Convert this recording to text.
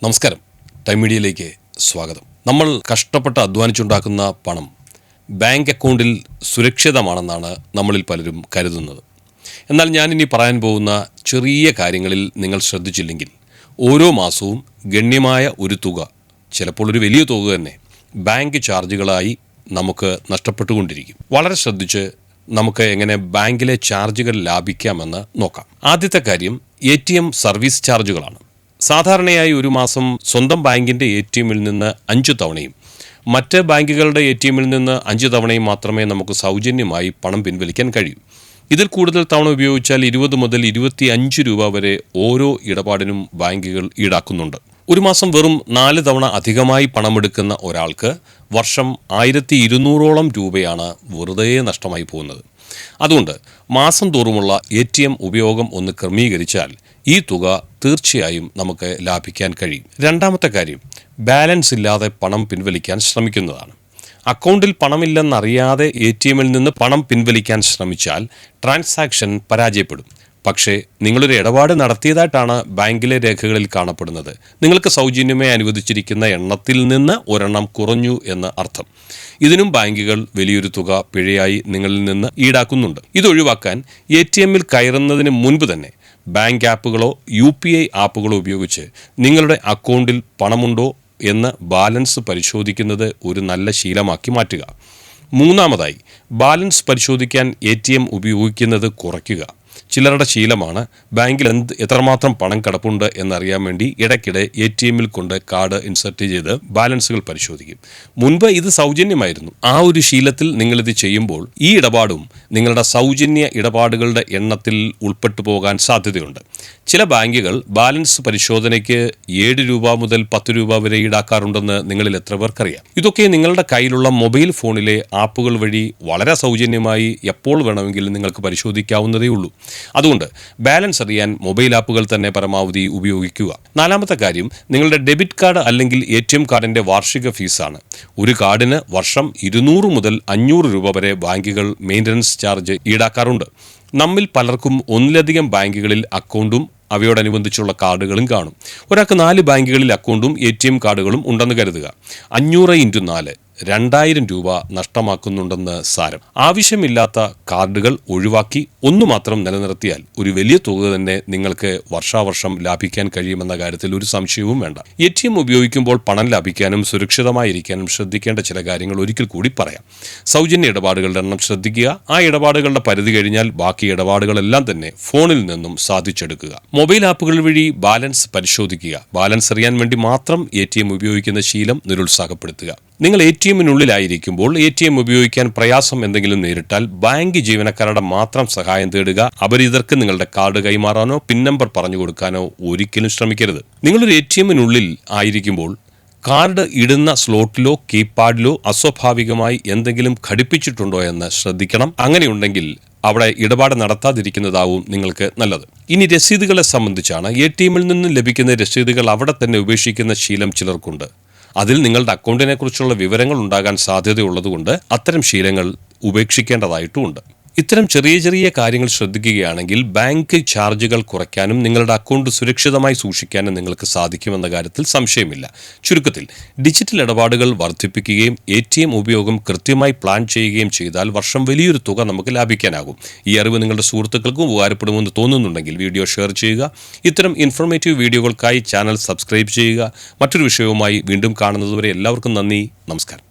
നമസ്കാരം, ടൈം മീഡിയയിലേക്ക് സ്വാഗതം. നമ്മൾ കഷ്ടപ്പെട്ട് അധ്വാനിച്ചുണ്ടാക്കുന്ന പണം ബാങ്ക് അക്കൗണ്ടിൽ സുരക്ഷിതമാണെന്നാണ് നമ്മളിൽ പലരും കരുതുന്നത്. എന്നാൽ ഞാനിനി പറയാൻ പോകുന്ന ചെറിയ കാര്യങ്ങളിൽ നിങ്ങൾ ശ്രദ്ധിച്ചില്ലെങ്കിൽ ഓരോ മാസവും ഗണ്യമായ ഒരു തുക, ചിലപ്പോൾ ഒരു വലിയ തുക തന്നെ ബാങ്ക് ചാർജുകളായി നമുക്ക് നഷ്ടപ്പെട്ടുകൊണ്ടിരിക്കും. വളരെ ശ്രദ്ധിച്ച് നമുക്ക് എങ്ങനെ ബാങ്കിലെ ചാർജുകൾ ലാഭിക്കാമെന്ന് നോക്കാം. ആദ്യത്തെ കാര്യം ATM സർവീസ് ചാർജുകളാണ്. സാധാരണയായി ഒരു മാസം സ്വന്തം ബാങ്കിൻ്റെ ATMൽ നിന്ന് 5 തവണയും മറ്റ് ബാങ്കുകളുടെ ATMൽ നിന്ന് 5 തവണയും മാത്രമേ നമുക്ക് സൗജന്യമായി പണം പിൻവലിക്കാൻ കഴിയൂ. ഇതിൽ കൂടുതൽ തവണ ഉപയോഗിച്ചാൽ 20 മുതൽ 25 രൂപ വരെ ഓരോ ഇടപാടിനും ബാങ്കുകൾ ഈടാക്കുന്നുണ്ട്. ഒരു മാസം വെറും 4 തവണ അധികമായി പണമെടുക്കുന്ന ഒരാൾക്ക് വർഷം 1200ഓളം രൂപയാണ് വെറുതെ നഷ്ടമായി പോകുന്നത്. അതുകൊണ്ട് മാസം തോറുമുള്ള ATM ഉപയോഗം ഒന്ന് ക്രമീകരിച്ചാൽ ഈ തുക തീർച്ചയായും നമുക്ക് ലാഭിക്കാൻ കഴിയും. രണ്ടാമത്തെ കാര്യം, ബാലൻസ് ഇല്ലാതെ പണം പിൻവലിക്കാൻ ശ്രമിക്കുന്നതാണ്. അക്കൗണ്ടിൽ പണമില്ലെന്നറിയാതെ ATMൽ നിന്ന് പണം പിൻവലിക്കാൻ ശ്രമിച്ചാൽ ട്രാൻസാക്ഷൻ പരാജയപ്പെടും. പക്ഷേ നിങ്ങളൊരു ഇടപാട് നടത്തിയതായിട്ടാണ് ബാങ്കിലെ രേഖകളിൽ കാണപ്പെടുന്നത്. നിങ്ങൾക്ക് സൗജന്യമായി അനുവദിച്ചിരിക്കുന്ന എണ്ണത്തിൽ നിന്ന് ഒരെണ്ണം കുറഞ്ഞു എന്ന് അർത്ഥം. ഇതിനും ബാങ്കുകൾ വലിയൊരു തുക പിഴയായി നിങ്ങളിൽ നിന്ന് ഈടാക്കുന്നുണ്ട്. ഇതൊഴിവാക്കാൻ ATMൽ കയറുന്നതിന് മുൻപ് തന്നെ ബാങ്ക് ആപ്പുകളോ UPI ആപ്പുകളോ ഉപയോഗിച്ച് നിങ്ങളുടെ അക്കൗണ്ടിൽ പണമുണ്ടോ എന്ന് ബാലൻസ് പരിശോധിക്കുന്നത് ഒരു നല്ല ശീലമാക്കി മാറ്റുക. മൂന്നാമതായി, ബാലൻസ് പരിശോധിക്കാൻ ATM ഉപയോഗിക്കുന്നത് കുറയ്ക്കുക. ചിലരുടെ ശീലമാണ് ബാങ്കിൽ എത്രമാത്രം പണം കിടപ്പുണ്ട് എന്നറിയാൻ വേണ്ടി ഇടയ്ക്കിടെ ATMൽ കൊണ്ട് കാർഡ് ഇൻസർട്ട് ചെയ്ത് ബാലൻസുകൾ പരിശോധിക്കും. മുൻപ് ഇത് സൗജന്യമായിരുന്നു. ആ ഒരു ശീലത്തിൽ നിങ്ങളിത് ചെയ്യുമ്പോൾ ഈ ഇടപാടും നിങ്ങളുടെ സൗജന്യ ഇടപാടുകളുടെ എണ്ണത്തിൽ ഉൾപ്പെട്ടു പോകാൻ സാധ്യതയുണ്ട്. ചില ബാങ്കുകൾ ബാലൻസ് പരിശോധനയ്ക്ക് 7 രൂപ മുതൽ 10 രൂപ വരെ ഈടാക്കാറുണ്ടെന്ന് നിങ്ങളിൽ എത്ര പേർക്കറിയാം? ഇതൊക്കെ നിങ്ങളുടെ കയ്യിലുള്ള മൊബൈൽ ഫോണിലെ ആപ്പുകൾ വഴി വളരെ സൗജന്യമായി എപ്പോൾ വേണമെങ്കിലും നിങ്ങൾക്ക് പരിശോധിക്കാവുന്നതേ ഉള്ളൂ. അതുകൊണ്ട് ബാലൻസ് അറിയാൻ മൊബൈൽ ആപ്പുകൾ തന്നെ പരമാവധി ഉപയോഗിക്കുക. നാലാമത്തെ കാര്യം, നിങ്ങളുടെ ഡെബിറ്റ് കാർഡ് അല്ലെങ്കിൽ ATM കാർഡിൻ്റെ വാർഷിക ഫീസാണ്. ഒരു കാർഡിന് വർഷം 200 മുതൽ 500 രൂപ വരെ ബാങ്കുകൾ മെയിൻ്റനൻസ് ചാർജ് ഈടാക്കാറുണ്ട്. നമ്മിൽ പലർക്കും ഒന്നിലധികം ബാങ്കുകളിൽ അക്കൗണ്ടും അവയോടനുബന്ധിച്ചുള്ള കാർഡുകളും കാണും. ഒരാൾക്ക് 4 ബാങ്കുകളിൽ അക്കൗണ്ടും ATM കാർഡുകളും ഉണ്ടെന്ന് കരുതുക. 500 × 4 2000 രൂപ നഷ്ടമാക്കുന്നുണ്ടെന്ന് സാരം. ആവശ്യമില്ലാത്ത കാർഡുകൾ ഒഴിവാക്കി ഒന്നു മാത്രം നിലനിർത്തിയാൽ ഒരു വലിയ തുക തന്നെ നിങ്ങൾക്ക് വർഷാവർഷം ലാഭിക്കാൻ കഴിയുമെന്ന കാര്യത്തിൽ ഒരു സംശയവും വേണ്ട. ATM ഉപയോഗിക്കുമ്പോൾ പണം ലാഭിക്കാനും സുരക്ഷിതമായിരിക്കാനും ശ്രദ്ധിക്കേണ്ട ചില കാര്യങ്ങൾ ഒരിക്കൽ കൂടി പറയാം. സൗജന്യ ഇടപാടുകളുടെ എണ്ണം ശ്രദ്ധിക്കുക. ആ ഇടപാടുകളുടെ പരിധി കഴിഞ്ഞാൽ ബാക്കി ഇടപാടുകളെല്ലാം തന്നെ ഫോണിൽ നിന്നും സാധിച്ചെടുക്കുക. മൊബൈൽ ആപ്പുകൾ വഴി ബാലൻസ് പരിശോധിക്കുക. ബാലൻസ് അറിയാൻ വേണ്ടി മാത്രം ATM ഉപയോഗിക്കുന്ന ശീലം നിരുത്സാഹപ്പെടുത്തുക. നിങ്ങൾ ATMനുള്ളിലായിരിക്കുമ്പോൾ ATM ഉപയോഗിക്കാൻ പ്രയാസം എന്തെങ്കിലും നേരിട്ടാൽ ബാങ്ക് ജീവനക്കാരുടെ മാത്രം സഹായം തേടുക. അപരിചിതർക്ക് നിങ്ങളുടെ കാർഡ് കൈമാറാനോ പിൻ നമ്പർ പറഞ്ഞു കൊടുക്കാനോ ഒരിക്കലും ശ്രമിക്കരുത്. നിങ്ങളൊരു ATMനുള്ളിൽ ആയിരിക്കുമ്പോൾ കാർഡ് ഇടുന്ന സ്ലോട്ടിലോ കീപാഡിലോ അസ്വാഭാവികമായി എന്തെങ്കിലും ഘടിപ്പിച്ചിട്ടുണ്ടോ എന്ന് ശ്രദ്ധിക്കണം. അങ്ങനെയുണ്ടെങ്കിൽ അവിടെ ഇടപാട് നടത്താതിരിക്കുന്നതാവും നിങ്ങൾക്ക് നല്ലത്. ഇനി രസീതുകളെ സംബന്ധിച്ചാണ്. ATMൽ നിന്ന് ലഭിക്കുന്ന രസീതുകൾ അവിടെ തന്നെ ഉപേക്ഷിക്കുന്ന ശീലം ചിലർക്കുണ്ട്. അതിൽ നിങ്ങളുടെ അക്കൗണ്ടിനെ കുറിച്ചുള്ള വിവരങ്ങൾ ഉണ്ടാകാൻ സാധ്യതയുള്ളതുകൊണ്ട് അത്തരം ശീലങ്ങൾ ഉപേക്ഷിക്കേണ്ടതായിട്ടുമുണ്ട്. ഇത്തരം ചെറിയ ചെറിയ കാര്യങ്ങൾ ശ്രദ്ധിക്കുകയാണെങ്കിൽ ബാങ്ക് ചാർജുകൾ കുറയ്ക്കാനും നിങ്ങളുടെ അക്കൗണ്ട് സുരക്ഷിതമായി സൂക്ഷിക്കാനും നിങ്ങൾക്ക് സാധിക്കുമെന്ന കാര്യത്തിൽ സംശയമില്ല. ചുരുക്കത്തിൽ, ഡിജിറ്റൽ ഇടപാടുകൾ വർദ്ധിപ്പിക്കുകയും ATM ഉപയോഗം കൃത്യമായി പ്ലാൻ ചെയ്യുകയും ചെയ്താൽ വർഷം വലിയൊരു തുക നമുക്ക് ലാഭിക്കാനാകും. ഈ അറിവ് നിങ്ങളുടെ സുഹൃത്തുക്കൾക്കും ഉപകാരപ്പെടുമെന്ന് തോന്നുന്നുണ്ടെങ്കിൽ വീഡിയോ ഷെയർ ചെയ്യുക. ഇത്തരം ഇൻഫോർമേറ്റീവ് വീഡിയോകൾക്കായി ചാനൽ സബ്സ്ക്രൈബ് ചെയ്യുക. മറ്റൊരു വിഷയവുമായി വീണ്ടും കാണുന്നതുവരെ എല്ലാവർക്കും നന്ദി, നമസ്കാരം.